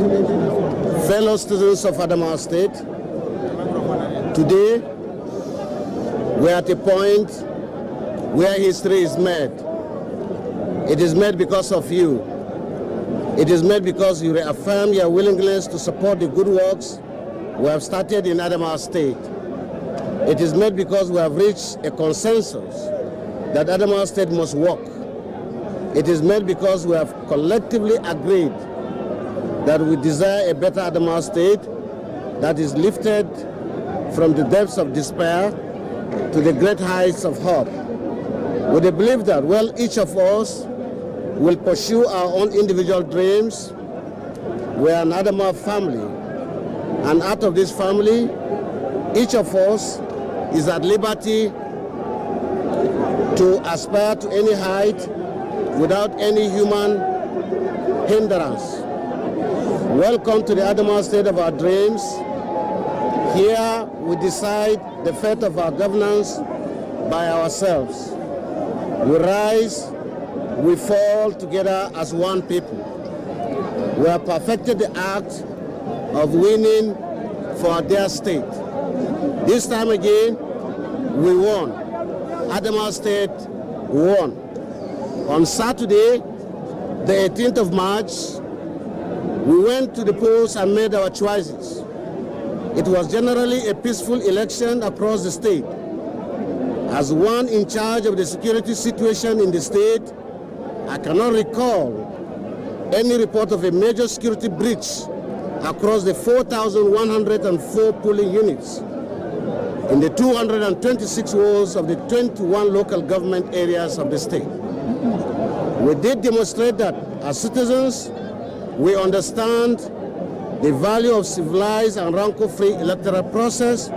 Fellow citizens of Adamawa State, today we are at a point where history is made. It is made because of you. It is made because you reaffirm your willingness to support the good works we have started in Adamawa State. It is made because we have reached a consensus that Adamawa State must work. It is made because we have collectively agreed that we desire a better Adamawa State that is lifted from the depths of despair to the great heights of hope. With the belief that, well, each of us will pursue our own individual dreams. We are an Adamawa family, and out of this family, each of us is at liberty to aspire to any height without any human hindrance. Welcome to the Adamawa State of our dreams. Here we decide the fate of our governance by ourselves. We rise, we fall together as one people. We have perfected the act of winning for our dear state. This time again, we won. Adamawa State won. On Saturday, the 18th of March, we went to the polls and made our choices. It was generally a peaceful election across the state. As one in charge of the security situation in the state, I cannot recall any report of a major security breach across the 4,104 polling units in the 226 wards of the 21 local government areas of the state. We did demonstrate that as citizens, we understand the value of civilized and rancor-free electoral process,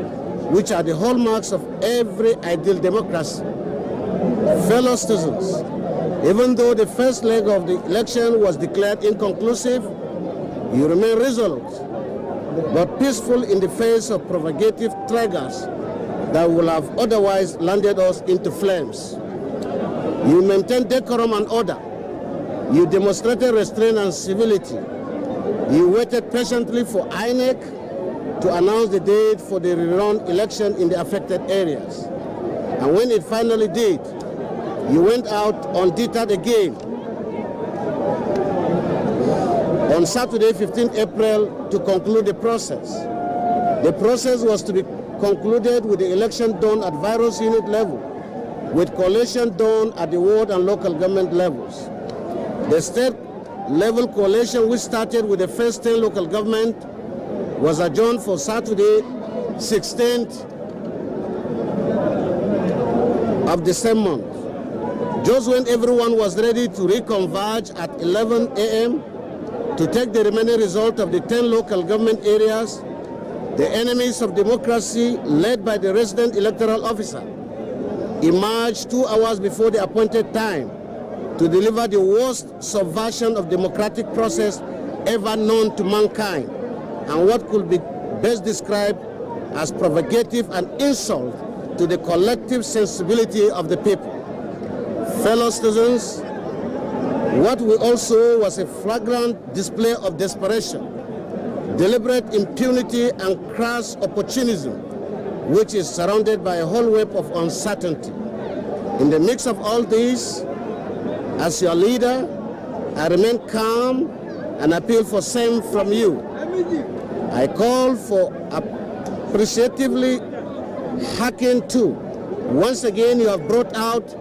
which are the hallmarks of every ideal democracy. Fellow citizens, even though the first leg of the election was declared inconclusive, you remain resolute, but peaceful in the face of provocative triggers that will have otherwise landed us into flames. You maintained decorum and order. You demonstrated restraint and civility. You waited patiently for INEC to announce the date for the rerun election in the affected areas. And when it finally did, you went out undeterred again on Saturday, 15th April, to conclude the process. The process was to be concluded with the election done at virus unit level, with collation done at the ward and local government levels. The state level collation, which started with the first 10 local government, was adjourned for Saturday, 16th of the same month. Just when everyone was ready to reconverge at 11 a.m. to take the remaining result of the 10 local government areas, the enemies of democracy, led by the resident electoral officer, emerged 2 hours before the appointed time to deliver the worst subversion of democratic process ever known to mankind, and what could be best described as provocative and insult to the collective sensibility of the people. Fellow citizens, what we also was a flagrant display of desperation, deliberate impunity, and crass opportunism, which is surrounded by a whole web of uncertainty. In the mix of all this, as your leader, I remain calm and appeal for same from you. I call for appreciatively hearken to. Once again, you have brought out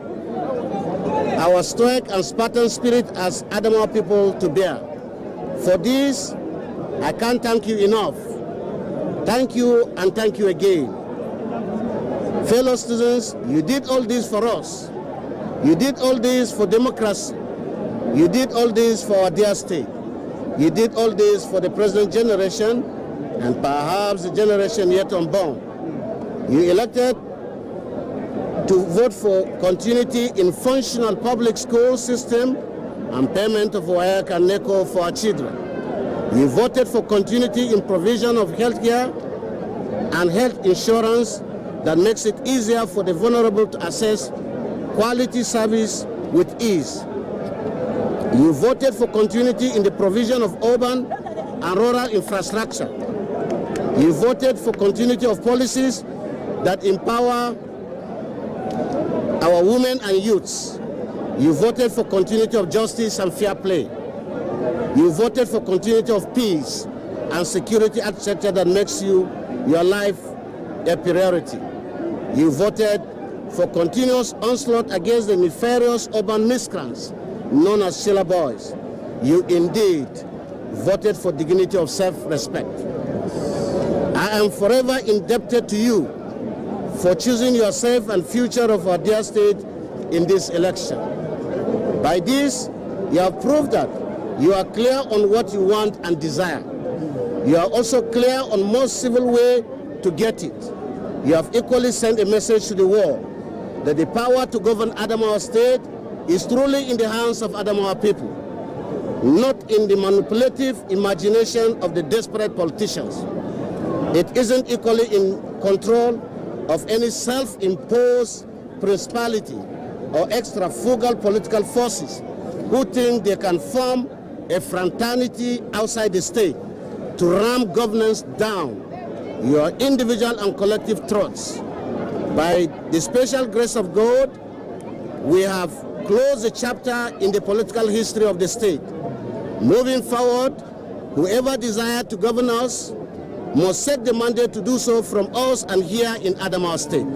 our stoic and Spartan spirit as Adamawa people to bear. For this, I can't thank you enough. Thank you and thank you again. Fellow citizens, you did all this for us. You did all this for democracy. You did all this for our dear state. You did all this for the present generation and perhaps the generation yet unborn. You elected to vote for continuity in functional public school system and payment of WAEC and NECO for our children. You voted for continuity in provision of health care and health insurance that makes it easier for the vulnerable to access quality service with ease. You voted for continuity in the provision of urban and rural infrastructure. You voted for continuity of policies that empower our women and youths. You voted for continuity of justice and fair play. You voted for continuity of peace and security architecture that makes your life a priority. You voted for continuous onslaught against the nefarious urban miscreants known as Sheila Boys. You indeed voted for dignity of self-respect. I am forever indebted to you for choosing yourself and future of our dear state in this election. By this, you have proved that you are clear on what you want and desire. You are also clear on most civil way to get it. You have equally sent a message to the world that the power to govern Adamawa State is truly in the hands of Adamawa people, not in the manipulative imagination of the desperate politicians. It isn't equally in control of any self-imposed principality or extra-frugal political forces who think they can form a fraternity outside the state to ram governance down your individual and collective throats. By the special grace of God, we have closed a chapter in the political history of the state. Moving forward, whoever desires to govern us must set the mandate to do so from us and here in Adamawa State.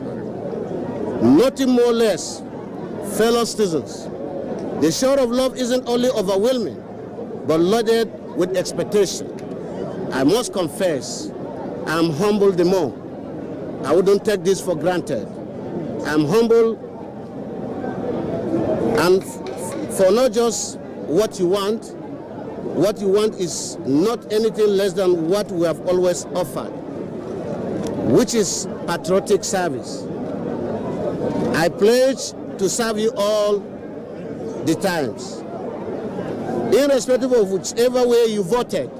Nothing more or less, fellow citizens. The show of love isn't only overwhelming, but loaded with expectation. I must confess, I'm humbled the more. I wouldn't take this for granted. I'm humble and for not just what you want. What you want is not anything less than what we have always offered, which is patriotic service. I pledge to serve you all the times. Irrespective of whichever way you voted,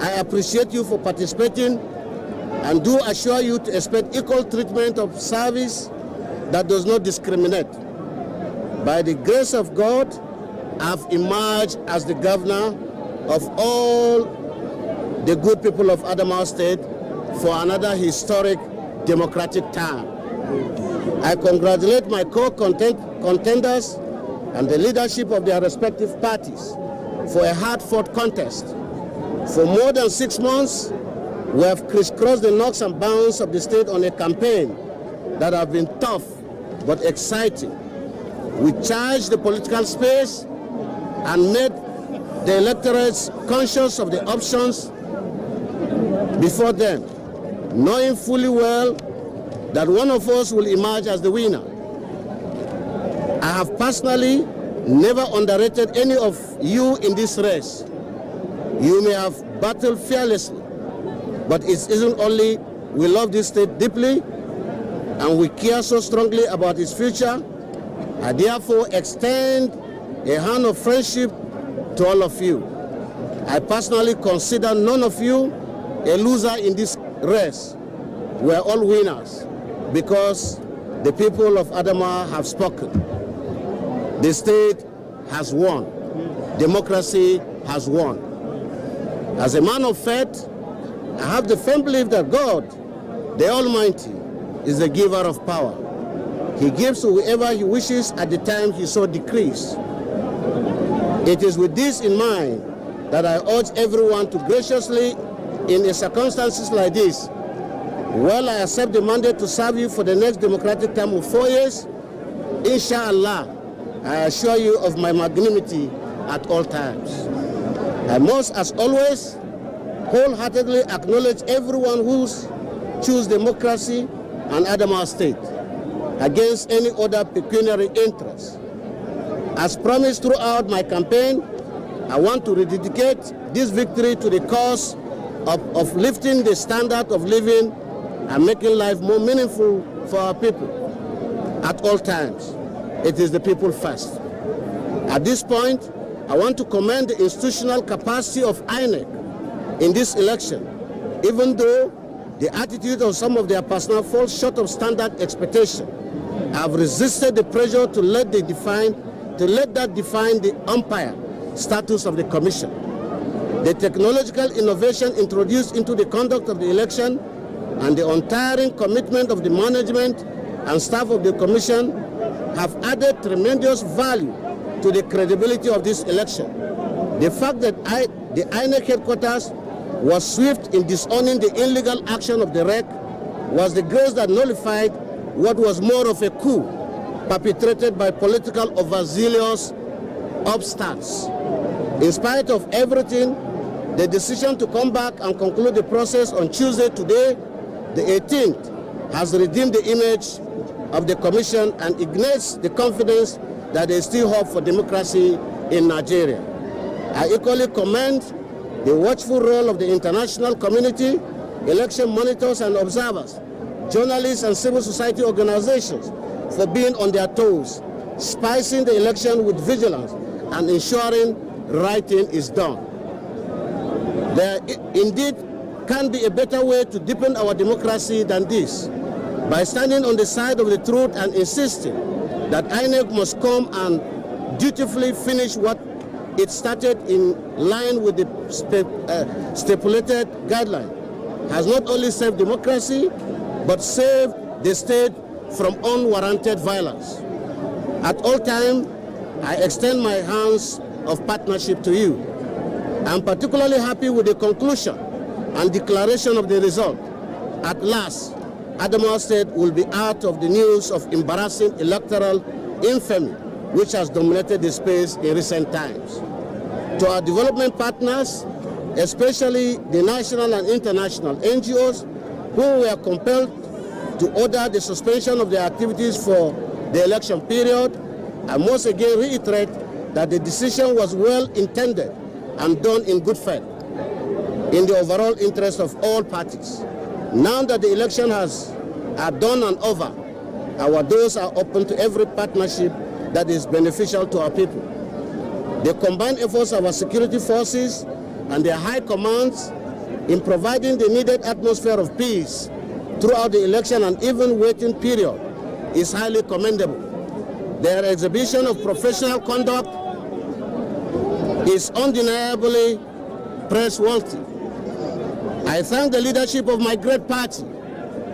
I appreciate you for participating and do assure you to expect equal treatment of service that does not discriminate. By the grace of God, I've emerged as the governor of all the good people of Adamawa State for another historic democratic term. I congratulate my co-contenders and the leadership of their respective parties for a hard-fought contest. For more than 6 months, we have crisscrossed the knocks and bounds of the state on a campaign that have been tough but exciting. We charged the political space and made the electorates conscious of the options before them, knowing fully well that one of us will emerge as the winner. I have personally never underrated any of you in this race. You may have battled fearlessly, but it isn't only we love this state deeply and we care so strongly about its future. I therefore extend a hand of friendship to all of you. I personally consider none of you a loser in this race. We are all winners because the people of Adamawa have spoken. The state has won. Democracy has won. As a man of faith, I have the firm belief that God, the Almighty, is the giver of power. He gives to whoever he wishes at the time he so decrees. It is with this in mind that I urge everyone to graciously, in circumstances like this, while I accept the mandate to serve you for the next democratic term of 4 years, inshallah, I assure you of my magnanimity at all times. I must, as always, wholeheartedly acknowledge everyone who chooses democracy and Adamawa State against any other pecuniary interest. As promised throughout my campaign, I want to rededicate this victory to the cause of lifting the standard of living and making life more meaningful for our people at all times. It is the people first. At this point, I want to commend the institutional capacity of INEC in this election, even though the attitude of some of their personnel falls short of standard expectation. I have resisted the pressure to let that define the umpire status of the commission. the technological innovation introduced into the conduct of the election, and the untiring commitment of the management and staff of the Commission have added tremendous value to the credibility of this election. The fact that the INEC headquarters was swift in disowning the illegal action of the REC was the grace that nullified what was more of a coup perpetrated by political overzealous upstarts. In spite of everything, the decision to come back and conclude the process on Tuesday today, the 18th, has redeemed the image of the Commission and ignites the confidence that there is still hope for democracy in Nigeria. I equally commend the watchful role of the international community, election monitors and observers, journalists and civil society organizations for being on their toes, spicing the election with vigilance and ensuring right thing is done. There indeed can be a better way to deepen our democracy than this, by standing on the side of the truth and insisting that INEC must come and dutifully finish what it started in line with the stipulated guideline, has not only saved democracy, but saved the state from unwarranted violence. At all times, I extend my hands of partnership to you. I'm particularly happy with the conclusion and declaration of the result. At last, Adamawa State will be out of the news of embarrassing electoral infamy which has dominated the space in recent times. To our development partners, especially the national and international NGOs, who were compelled to order the suspension of their activities for the election period, I must again reiterate that the decision was well intended and done in good faith, in the overall interest of all parties. Now that the election are done and over, our doors are open to every partnership that is beneficial to our people. The combined efforts of our security forces and their high commands in providing the needed atmosphere of peace throughout the election and even waiting period is highly commendable. Their exhibition of professional conduct is undeniably praiseworthy. I thank the leadership of my great party,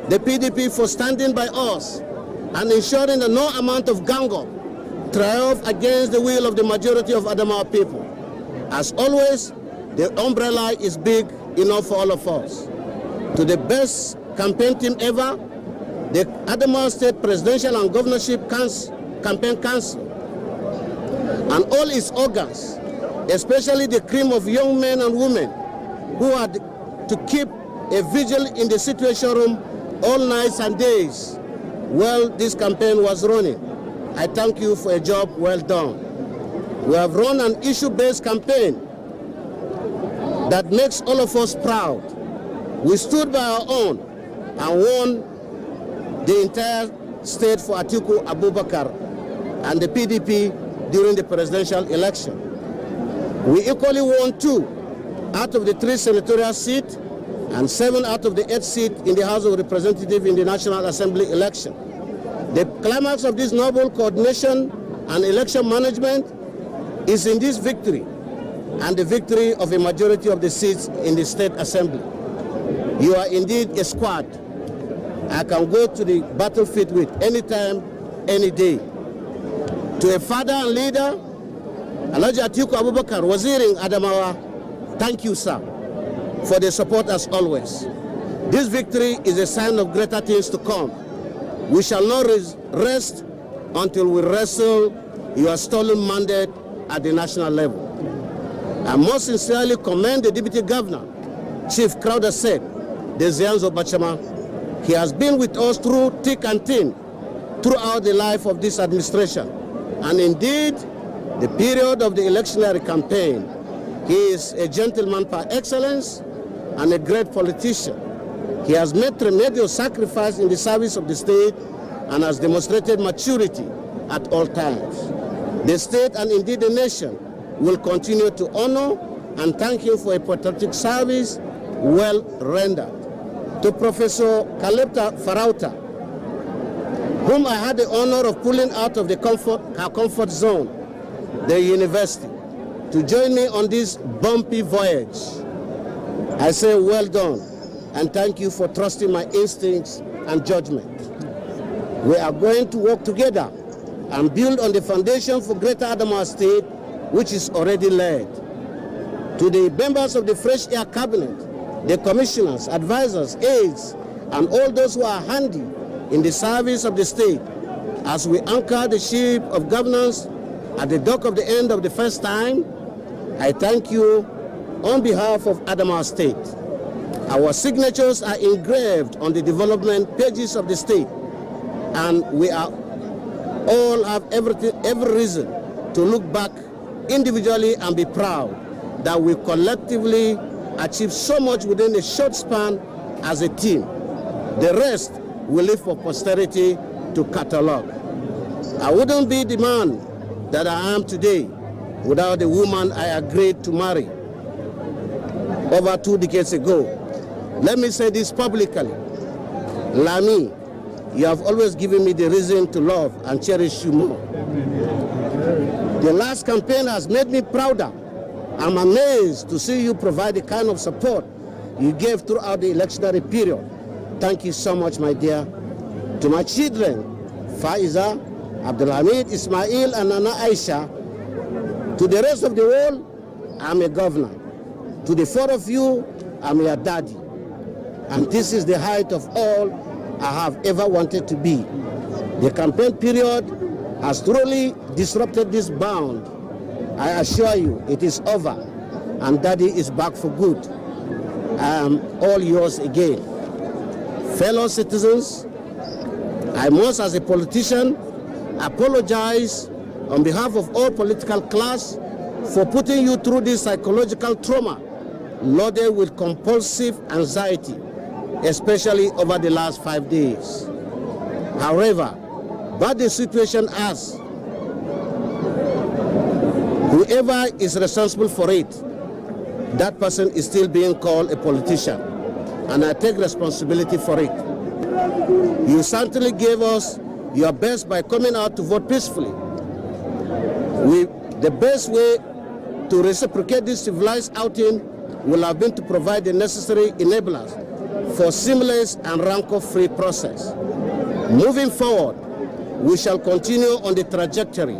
the PDP, for standing by us and ensuring that no amount of gang-up triumph against the will of the majority of Adamawa people. As always, the umbrella is big enough for all of us. To the best campaign team ever, the Adamawa State Presidential and Governorship Campaign Council, and all its organs, especially the cream of young men and women who had to keep a vigil in the Situation Room all nights and days while this campaign was running. I thank you for a job well done. We have run an issue-based campaign that makes all of us proud. We stood by our own and won the entire state for Atiku Abubakar and the PDP during the presidential election. We equally won 2 out of the 3 senatorial seats and 7 out of the 8 seats in the House of Representatives in the National Assembly election. The climax of this noble coordination and election management is in this victory and the victory of a majority of the seats in the State Assembly. You are indeed a squad I can go to the battlefield with anytime, any day. To a father and leader, Alhaji Atiku Abubakar, Waziri Adamawa, thank you, sir, for the support as always. This victory is a sign of greater things to come. We shall not rest until we wrestle your stolen mandate at the national level. I most sincerely commend the Deputy Governor, Chief Crowder said, the Zianzo Bachama. He has been with us through thick and thin throughout the life of this administration. And indeed, the period of the electionary campaign, he is a gentleman par excellence and a great politician. He has made tremendous sacrifice in the service of the state and has demonstrated maturity at all times. The state and indeed the nation will continue to honor and thank him for a patriotic service well rendered. To Professor Kalepta Farauta, whom I had the honor of pulling out of her comfort zone, the university, to join me on this bumpy voyage. I say well done, and thank you for trusting my instincts and judgment. We are going to work together and build on the foundation for Greater Adamawa State, which is already laid. To the members of the Fresh Air Cabinet, the commissioners, advisors, aides, and all those who are handy in the service of the state, as we anchor the ship of governance at the dock of the end of the first time, I thank you on behalf of Adamawa State. Our signatures are engraved on the development pages of the state, and we are all have every reason to look back individually and be proud that we collectively achieved so much within a short span as a team. The rest will live for posterity to catalogue. I wouldn't be the man that I am today without the woman I agreed to marry over 2 decades ago. Let me say this publicly. Lami, you have always given me the reason to love and cherish you more. The last campaign has made me prouder. I'm amazed to see you provide the kind of support you gave throughout the electionary period. Thank you so much, my dear. To my children, Faiza, Abdulhamid, Ismail, and Nana Aisha, to the rest of the world, I'm a governor. To the 4 of you, I'm your daddy. And this is the height of all I have ever wanted to be. The campaign period has truly disrupted this bound. I assure you, it is over, and daddy is back for good. I am all yours again. Fellow citizens, I must, as a politician, apologize on behalf of all political class for putting you through this psychological trauma loaded with compulsive anxiety, especially over the last 5 days. However, but the situation as whoever is responsible for it, that person is still being called a politician, and I take responsibility for it. You certainly gave us your best by coming out to vote peacefully. The best way to reciprocate this civilized outing will have been to provide the necessary enablers for seamless and rancor-free process. Moving forward, we shall continue on the trajectory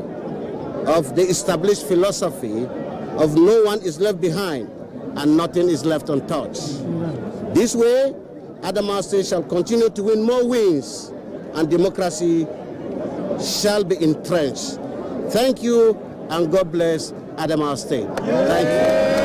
of the established philosophy of no one is left behind and nothing is left untouched. This way, Adamawa State shall continue to win more wins and democracy shall be entrenched. Thank you, and God bless Adamawa State. Thank you.